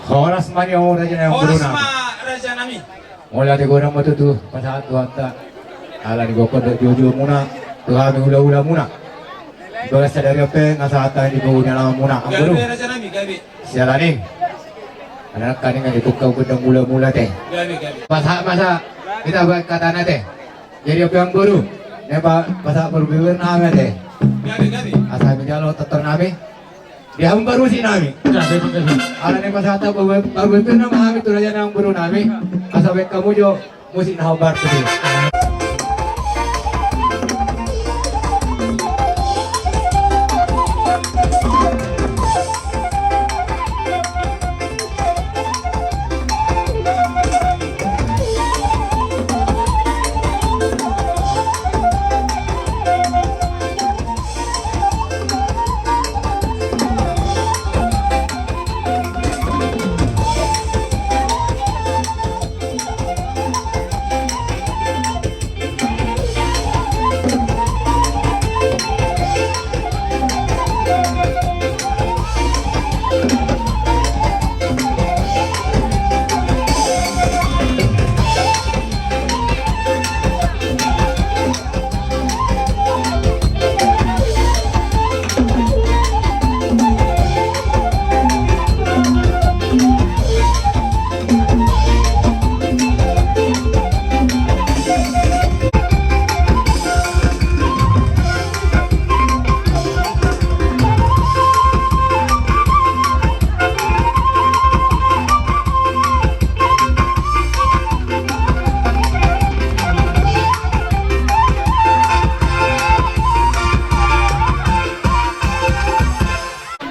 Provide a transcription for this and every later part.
Horas man yung raja na yung guru Horas namin. ma raja nami. Mula di ko na matutu. Pasahat tuhan ta. Ala di ko ko jojo muna. Tuhan hula-hula muna. Dola sa dari apa ngasa ata di ko na muna ang guru. Gabi raja nami gabi. Siya laning. Anak kaning nga itukaw ko ng mula-mula te. Gabi gabi. Pasahat masa kita buat kata nate. Jadi apa yang guru? Nepa pasahat berbiwir namin te. Gabi gabi. Asa mi jalo tatar namin. Dia hum baru si namin. Ala ne pasata berbiwir na mahami tu raja ng guru namin. Asa wek kamu jo musik na habar tu.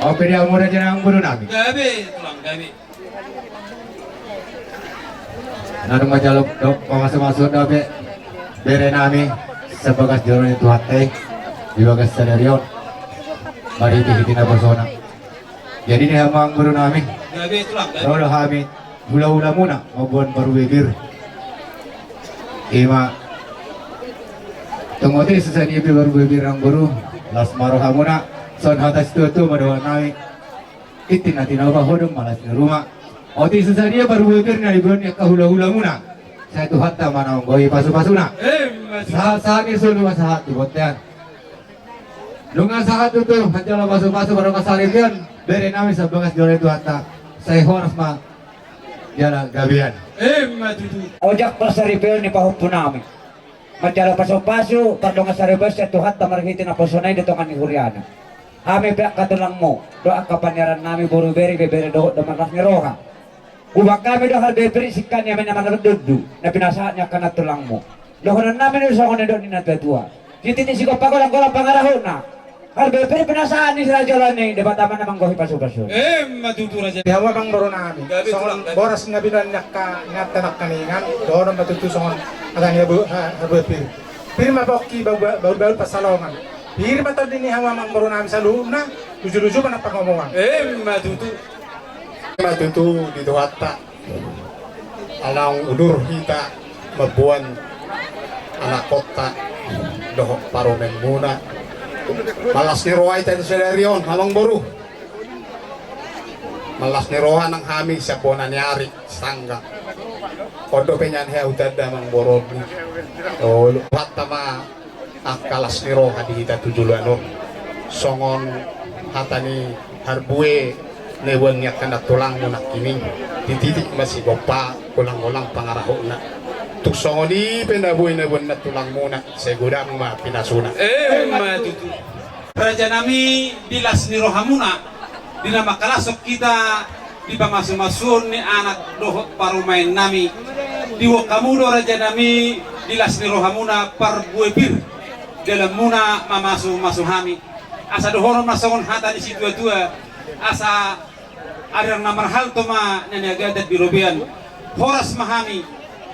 Oke dia umur raja ng guru namin. Gabi tulang gabi. Nanong majalok dok pamasok-masok dapat bere namin sa bagas jero ni Tuhan teh di bagas sadarion. Mari hiti na persona. Jadi ni hamang guru namin. Gabi tulang gabi. Kalau kami hula-hula muna mabuan baru bibir. Ima tunggu ti sesani baru bibir ang guru. Las maroha muna. Son hatas tu madawa namin. Itin natin ako hodong malas di rumah. Oti sesani baru bibir na ibon ya kahula-hula muna. Saya tu hatta mana ngoi pasu-pasuna. Saat ni sulu masahat tu botean. Lunga sahat tu hanja pasu-pasu baru kasarian. Bere namin sa bagas jore tu hatta. Saya horas ma jala gabian. Matutu. Ojak pasaripel ni pahupo namin. Matalo paso-paso, pardong saribel sa tuhat tamargiti na pasonay dito kan ni Huriana. Ami pek katulang mo, doa kapanyaran nami buru beri bebere doho damarnas ni Roha. Ubak kami dohal beberi sikan niya menaman dudu na pinasahan niya kana tulang mo. Dohonan namin yung sakon doon ni natua. Kiti ni sigo pagolang-golang pangarahon na. Hal beberi pinasahan ni Raja Lani, debat taman namang gohi paso-paso. Matutu raja. Yawa bang baro namin. Gabi Songon tulang, gabi. boras nga binan nakka ingatanak kaningan. Doon ang matutu songon agan habu pir. Pir mabokki bau pasalongan. Pir matod din ni hawa mang baro namin sa loob na. Luju-luju man ang pangomongan. Matutu. Matutu dito hatta. Alang ulur hita mabuan anak kota doho paromen muna. Malas ni Roa ito sa Lerion, hamang baro. Malas ni Roa ng hami sa po nanyari, sangga. Kodo penyan hea utad damang borog. O lupat tama akalas ni Roa di kita tujuluan o. Songon hata ni harbue newan niya kana tulang mo nakini. Tititik masih gopa kulang-kulang pangaraho na. Tuksongon ni penabuhi newan na tulang muna. Segurang mapinasuna. Matutu. Raja nami dilas ni Rohamuna. Dina makalasok kita di pamasu-masun ni anak dohot parumain nami. Diwo kamudo raja nami dilas ni Rohamuna par buepir. Dalam muna mamasu-masu hami. Asa dohoron masongon hata di situ tua. Asa ada namar hal toma nanya gadat birobian. Horas mahami.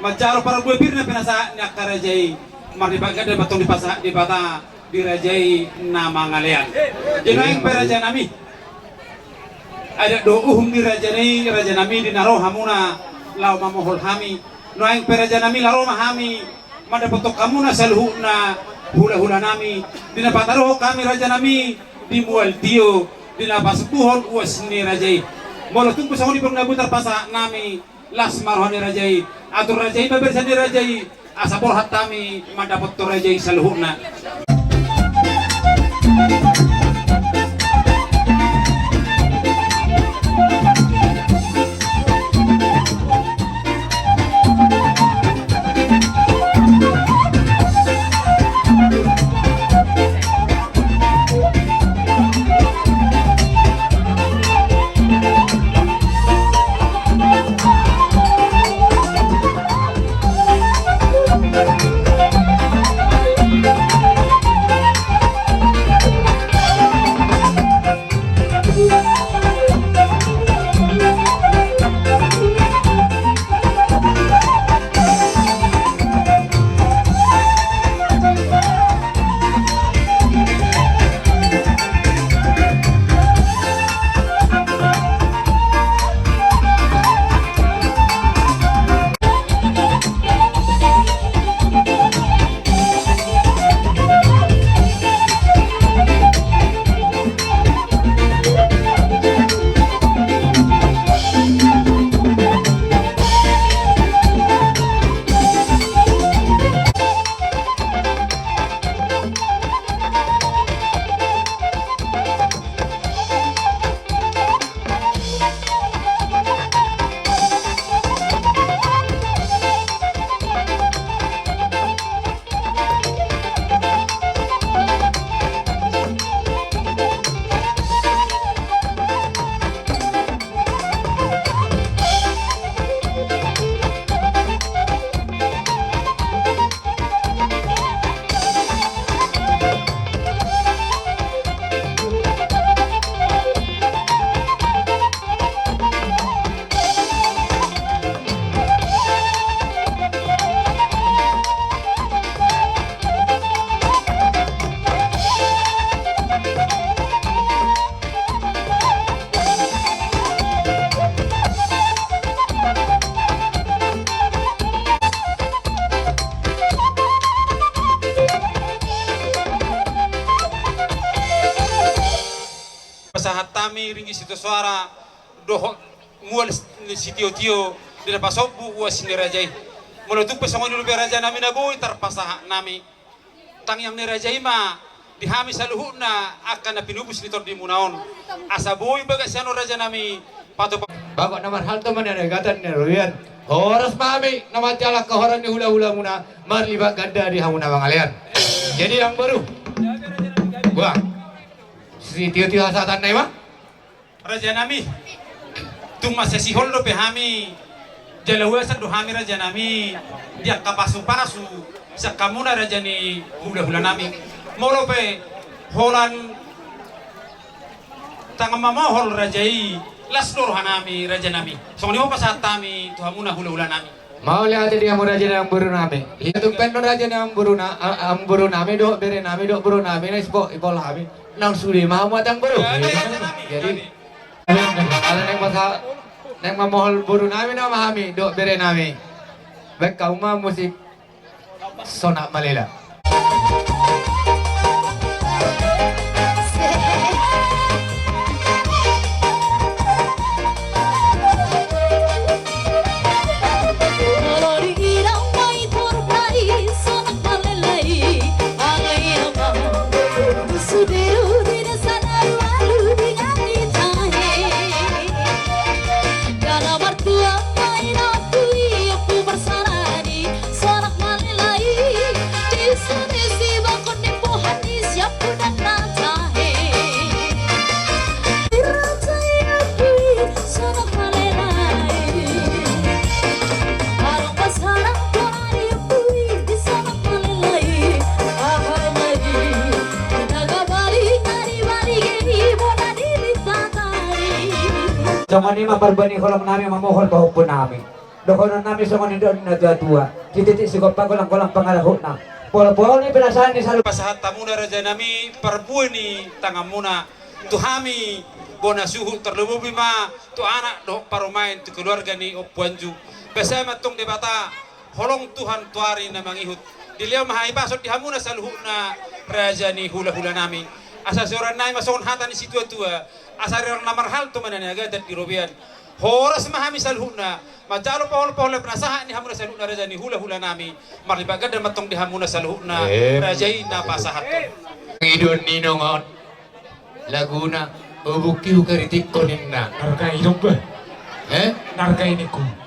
Majaro para buepir na pinasa ni akarajai. Maribagad dan batong di bata dirajai nama ngalian. Jeneng peraja nami. Ada doa di raja nami di naro hamuna lau mamohol hami. Noeng peraja nami laro mahami. Mada potok kamuna saluhuna hula-hula nami. Dina pataro kami raja nami di mual tio. Dina pasupuhon uas ni rajai. Molo tunggu sa huli pang nabutar pasa nami las marohan ni Rajai. Atur Rajai babersan ni Rajai. Asa porhat tami mandapot to Rajai sa luhurna. Pasahat tami ringi situ suara doho mual si tio dina pasobu uas ni Rajai. Mula tu pesongon dulu Raja nami nabui terpasahat nami. Tang yang ni Rajai ma dihami saluhuna akan napinubus ni tor di munaon. Asa boy baga siano Raja nami pato Bago naman hal teman yang negatan ni Ruyan. Horas mami nama tiala kehoran ni hula-hula muna marlibat ganda di hamuna bangalian. Jadi yang baru. Wah. Si tio-tio hasatan na ima? Raja nami tung masesi holdo pe hami jalawasan do hami Raja nami dia kapasu-pasu sa kamuna Raja ni hula-hula nami molo pe holan tangamamahol Rajai las doro hanami Raja nami songni mo pasat tami tuhamuna hula-hula nami Mau lihat dia mau raja yang buru nami. Lihat tu penon raja yang buru nami do bere nami do buru nami na ispo ipol nami. Nang suri mau matang buru. Jadi ala neng masa neng mamohol buru nami na mahami do bere nami. Baik kau mah musik sonak Malela. Songon ni maparbani kolong nami mamohol pahupon nami. Dokonon nami songon ni doon na tua. Tititik sigop pagolang-golang pangalahot na. Polo-polo ni pinasahan ni salu. Pasahat tamuna Raja nami perbuan ni tangamuna tuhami bona suhu terlebih ma tu anak do parumain tu keluarga ni opuanju. Besa matong debata holong Tuhan tuari na mangihut. Diliau mahai basot dihamuna saluhuna Raja ni hula-hula nami. asa seorang naik masukon hatan di situ tua asari orang namar hal tu mana ni agak dan dirobian horas mahami salhuna majalo pahol penasahan ni hamuna salhuna raja ni hula nami marlibaga dan matong di hamuna salhuna raja ina pasahat Idon ninongon laguna ubuki ukaritik koninna Narka hidup ba? Narka ini ku.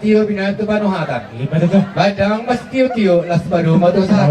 Tio binatu panuhatan. Lima dah. Badang mas tio las baru matu sa.